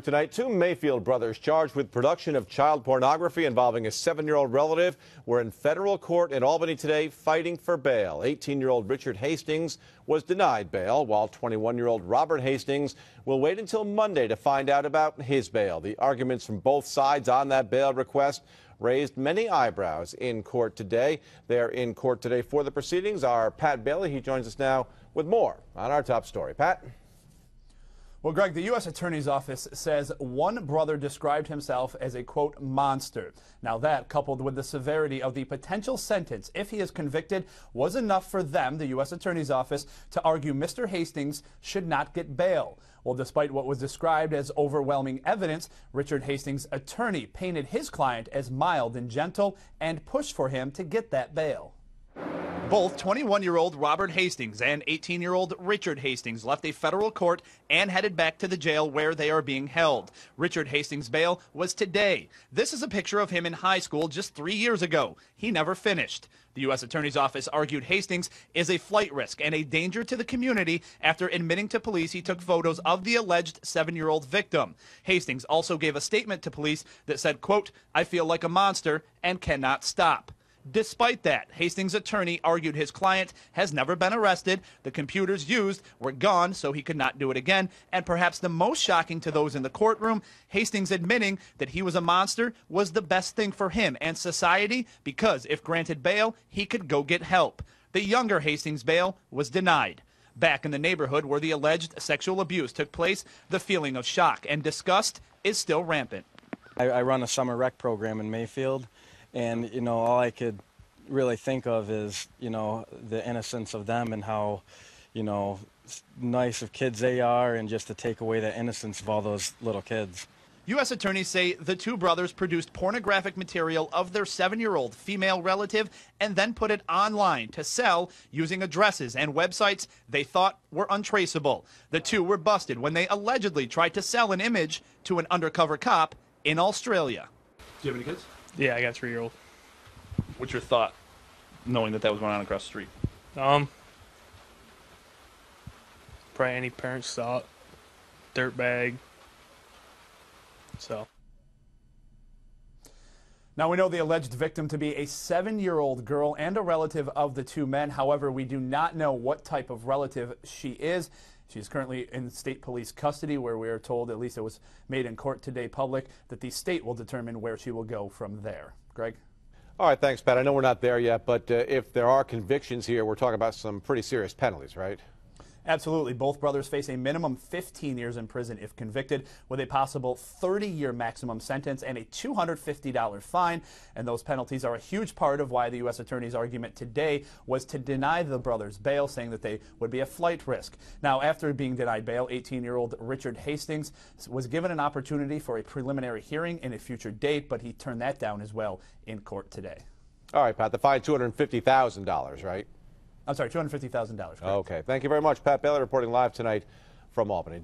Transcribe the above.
Tonight, two Mayfield brothers charged with production of child pornography involving a 7-year-old relative were in federal court in Albany today fighting for bail. 18-year-old Richard Hastings was denied bail, while 21-year-old Robert Hastings will wait until Monday to find out about his bail. The arguments from both sides on that bail request raised many eyebrows in court today. They're in court today for the proceedings are Pat Bailey. He joins us now with more on our top story. Pat? Well, Greg, the U.S. Attorney's Office says one brother described himself as a, quote, monster. Now that, coupled with the severity of the potential sentence if he is convicted, was enough for them, the U.S. Attorney's Office, to argue Mr. Hastings should not get bail. Well, despite what was described as overwhelming evidence, Richard Hastings' attorney painted his client as mild and gentle and pushed for him to get that bail. Both 21-year-old Robert Hastings and 18-year-old Richard Hastings left a federal court and headed back to the jail where they are being held. Richard Hastings' bail was today. This is a picture of him in high school just 3 years ago. He never finished. The U.S. Attorney's Office argued Hastings is a flight risk and a danger to the community after admitting to police he took photos of the alleged 7-year-old victim. Hastings also gave a statement to police that said, quote, "I feel like a monster and cannot stop." Despite that, Hastings' attorney argued his client has never been arrested, the computers used were gone so he could not do it again, and perhaps the most shocking to those in the courtroom, Hastings admitting that he was a monster was the best thing for him and society because if granted bail, he could go get help. The younger Hastings' bail was denied. Back in the neighborhood where the alleged sexual abuse took place, the feeling of shock and disgust is still rampant. I run a summer rec program in Mayfield. And, you know, all I could really think of is, you know, the innocence of them and how, you know, nice of kids they are and just to take away the innocence of all those little kids. U.S. attorneys say the two brothers produced pornographic material of their 7-year-old female relative and then put it online to sell using addresses and websites they thought were untraceable. The two were busted when they allegedly tried to sell an image to an undercover cop in Australia. Do you have any kids? Yeah, I got a 3-year-old. What's your thought, knowing that that was going on across the street? Probably any parent's thought. Dirtbag. So. Now, we know the alleged victim to be a 7-year-old girl and a relative of the two men. However, we do not know what type of relative she is. She is currently in state police custody, where we are told, at least it was made in court today public, that the state will determine where she will go from there. Greg? All right, thanks, Pat. I know we're not there yet, but if there are convictions here, we're talking about some pretty serious penalties, right? Absolutely. Both brothers face a minimum 15 years in prison if convicted, with a possible 30-year maximum sentence and a $250 fine. And those penalties are a huge part of why the U.S. Attorney's argument today was to deny the brothers bail, saying that they would be a flight risk. Now, after being denied bail, 18-year-old Richard Hastings was given an opportunity for a preliminary hearing in a future date, but he turned that down as well in court today. All right, Pat, the fine $250,000, right? I'm sorry, $250,000. Okay, thank you very much. Pat Bailey reporting live tonight from Albany.